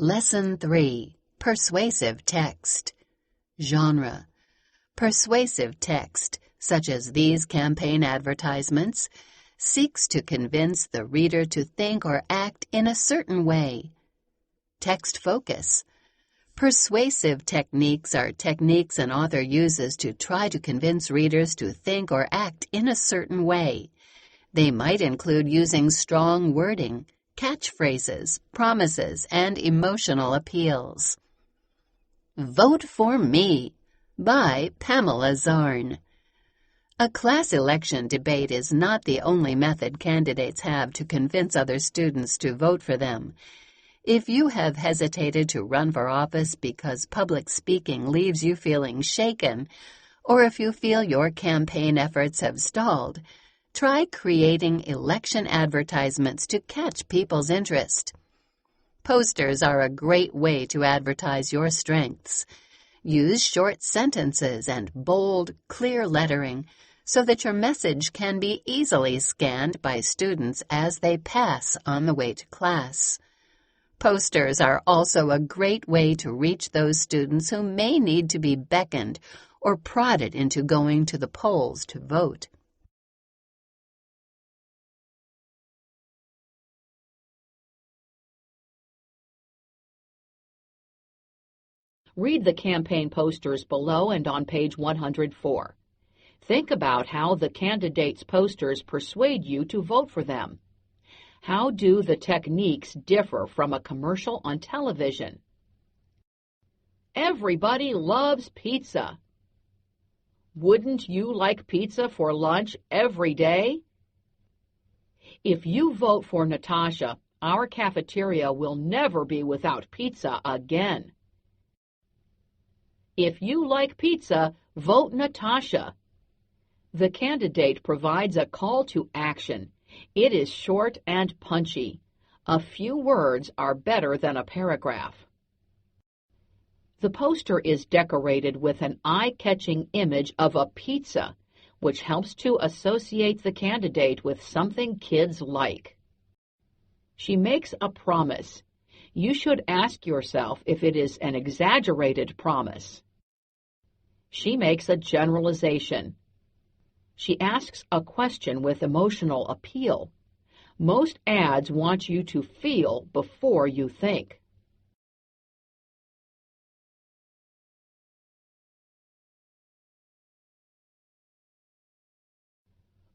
Lesson 3. Persuasive Text. Genre. Persuasive text, such as these campaign advertisements, seeks to convince the reader to think or act in a certain way. Text focus. Persuasive techniques are techniques an author uses to try to convince readers to think or act in a certain way. They might include using strong wording, catchphrases, promises, and emotional appeals. Vote for Me by Pamela Zarn. A class election debate is not the only method candidates have to convince other students to vote for them. If you have hesitated to run for office because public speaking leaves you feeling shaken, or if you feel your campaign efforts have stalled, try creating election advertisements to catch people's interest. Posters are a great way to advertise your strengths. Use short sentences and bold, clear lettering so that your message can be easily scanned by students as they pass on the way to class. Posters are also a great way to reach those students who may need to be beckoned or prodded into going to the polls to vote. Read the campaign posters below and on page 104. Think about how the candidates' posters persuade you to vote for them. How do the techniques differ from a commercial on television? Everybody loves pizza. Wouldn't you like pizza for lunch every day? If you vote for Natasha, our cafeteria will never be without pizza again. If you like pizza, vote Natasha. The candidate provides a call to action. It is short and punchy. A few words are better than a paragraph. The poster is decorated with an eye-catching image of a pizza, which helps to associate the candidate with something kids like. She makes a promise. You should ask yourself if it is an exaggerated promise. She makes a generalization. She asks a question with emotional appeal. Most ads want you to feel before you think.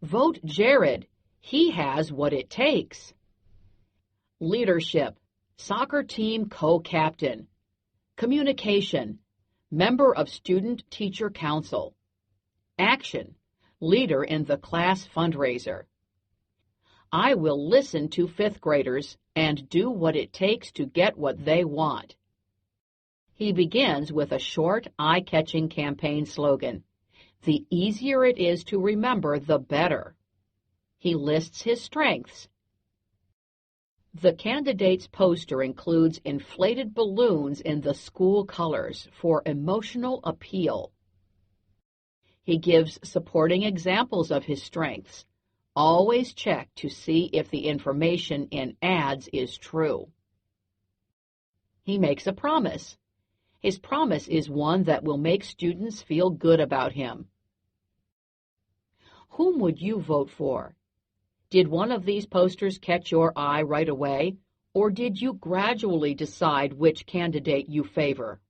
Vote Jared. He has what it takes. Leadership. Soccer team co-captain. Communication. Member of Student-Teacher Council. Action. Leader in the class fundraiser. I will listen to fifth graders and do what it takes to get what they want. He begins with a short, eye-catching campaign slogan. The easier it is to remember, the better. He lists his strengths. The candidate's poster includes inflated balloons in the school colors for emotional appeal. He gives supporting examples of his strengths. Always check to see if the information in ads is true. He makes a promise. His promise is one that will make students feel good about him. Whom would you vote for? Did one of these posters catch your eye right away, or did you gradually decide which candidate you favor?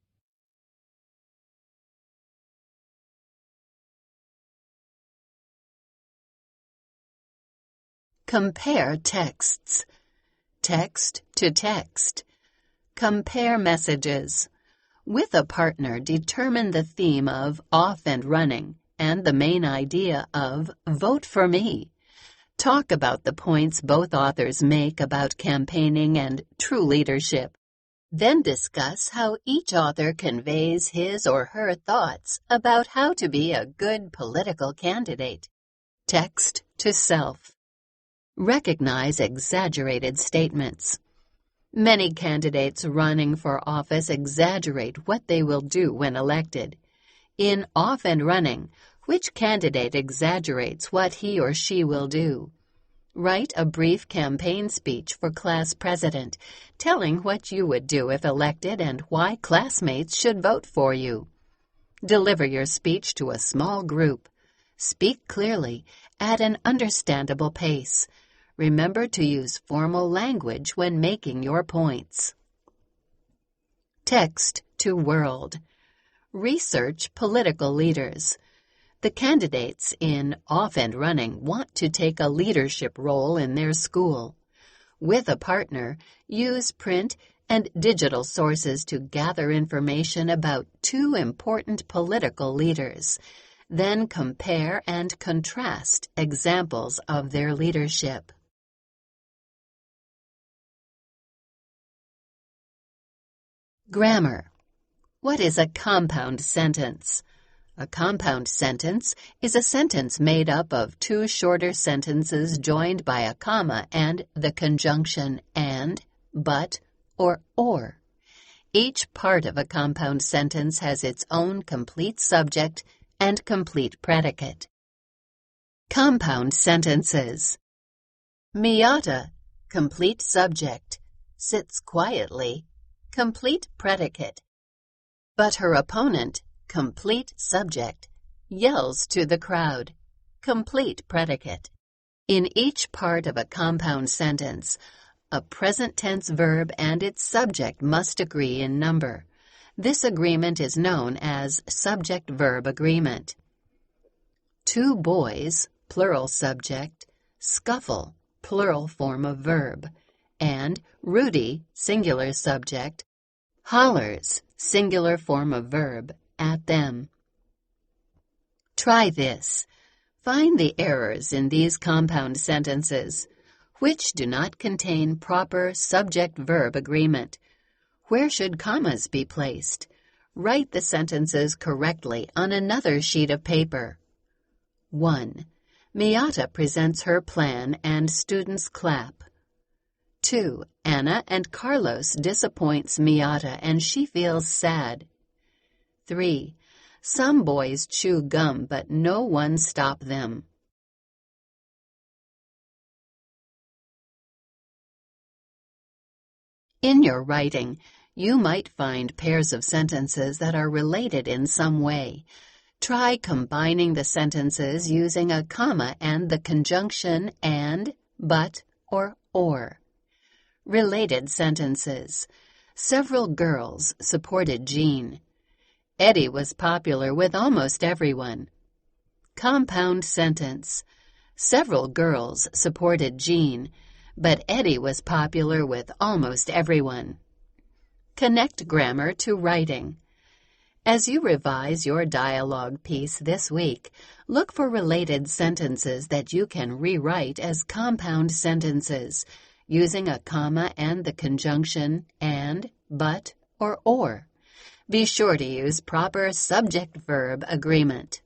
Compare texts. Text to text. Compare messages. With a partner, determine the theme of off and running and the main idea of vote for me. Talk about the points both authors make about campaigning and true leadership. Then discuss how each author conveys his or her thoughts about how to be a good political candidate. Text to self. Recognize exaggerated statements. Many candidates running for office exaggerate what they will do when elected. In Off and Running, which candidate exaggerates what he or she will do? Write a brief campaign speech for class president, telling what you would do if elected and why classmates should vote for you. Deliver your speech to a small group. Speak clearly at an understandable pace. Remember to use formal language when making your points. Text to world. Research political leaders. The candidates in Off and Running want to take a leadership role in their school. With a partner, use print and digital sources to gather information about two important political leaders. Then compare and contrast examples of their leadership. Grammar. What is a compound sentence? A compound sentence is a sentence made up of two shorter sentences joined by a comma and the conjunction and, but, or. Each part of a compound sentence has its own complete subject and complete predicate. Compound sentences. Miyata, complete subject, sits quietly, complete predicate. But her opponent, complete subject, yells to the crowd, complete predicate. In each part of a compound sentence, a present tense verb and its subject must agree in number. This agreement is known as subject-verb agreement. Two boys, plural subject, scuffle, plural form of verb, and Rudy, singular subject, hollers, singular form of verb, at them. Try this. Find the errors in these compound sentences, which do not contain proper subject-verb agreement. Where should commas be placed? Write the sentences correctly on another sheet of paper. 1. Miyata presents her plan and students clap. 2. Anna and Carlos disappoints Miyata and she feels sad. 3. Some boys chew gum but no one stop them. In your writing, you might find pairs of sentences that are related in some way. Try combining the sentences using a comma and the conjunction and, but, or. Related sentences. Several girls supported Jean. Eddie was popular with almost everyone. Compound sentence. Several girls supported Jean, but Eddie was popular with almost everyone. Connect grammar to writing. As you revise your dialogue piece this week, look for related sentences that you can rewrite as compound sentences, using a comma and the conjunction and, but, or. Be sure to use proper subject-verb agreement.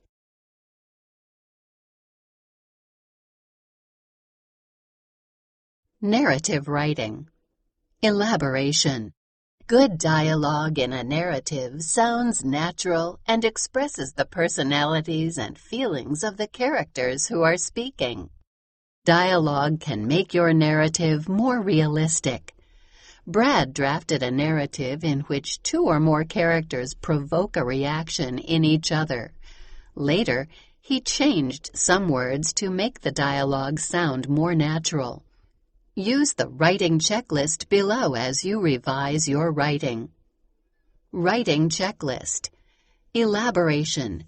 Narrative writing. Elaboration. Good dialogue in a narrative sounds natural and expresses the personalities and feelings of the characters who are speaking. Dialogue can make your narrative more realistic. Brad drafted a narrative in which two or more characters provoke a reaction in each other. Later, he changed some words to make the dialogue sound more natural. Use the writing checklist below as you revise your writing. Writing checklist. Elaboration.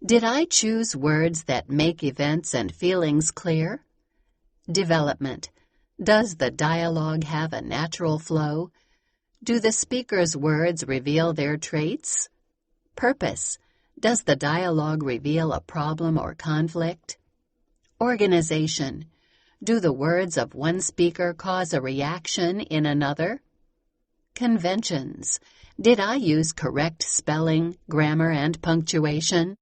Did I choose words that make events and feelings clear? Development. Does the dialogue have a natural flow? Do the speaker's words reveal their traits? Purpose. Does the dialogue reveal a problem or conflict? Organization. Do the words of one speaker cause a reaction in another? Conventions. Did I use correct spelling, grammar, and punctuation?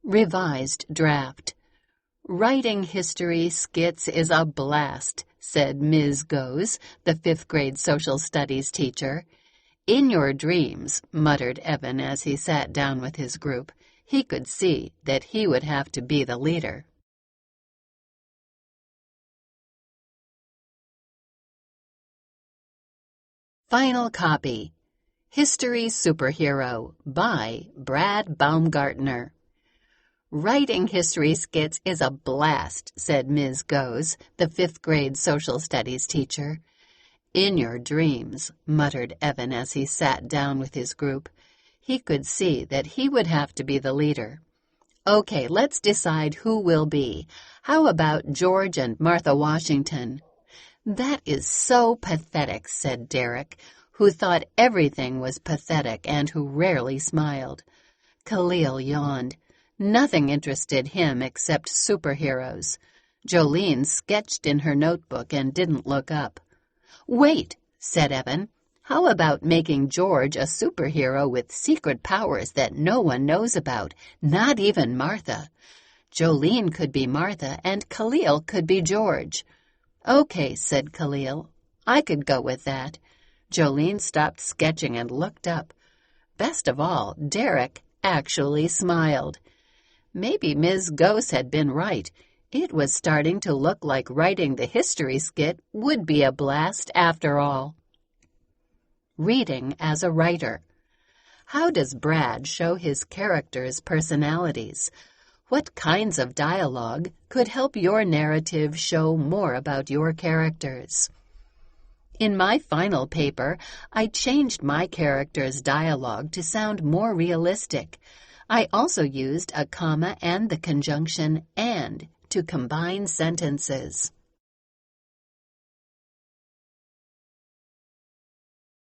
Revised draft. Writing history skits is a blast, said Ms. Goes, the 5th grade social studies teacher. In your dreams, muttered Evan as he sat down with his group. He could see that he would have to be the leader. Final copy. History Superhero by Brad Baumgartner. Writing history skits is a blast, said Ms. Goes, the 5th grade social studies teacher. In your dreams, muttered Evan as he sat down with his group. He could see that he would have to be the leader. Okay, let's decide who will be. How about George and Martha Washington? That is so pathetic, said Derek, who thought everything was pathetic and who rarely smiled. Khalil yawned. Nothing interested him except superheroes. Jolene sketched in her notebook and didn't look up. Wait, said Evan. How about making George a superhero with secret powers that no one knows about, not even Martha? Jolene could be Martha and Khalil could be George. Okay, said Khalil. I could go with that. Jolene stopped sketching and looked up. Best of all, Derek actually smiled. Maybe Ms. Gose had been right. It was starting to look like writing the history skit would be a blast after all. Reading as a writer. How does Brad show his characters' personalities? What kinds of dialogue could help your narrative show more about your characters? In my final paper, I changed my characters' dialogue to sound more realistic. I also used a comma and the conjunction "and" to combine sentences.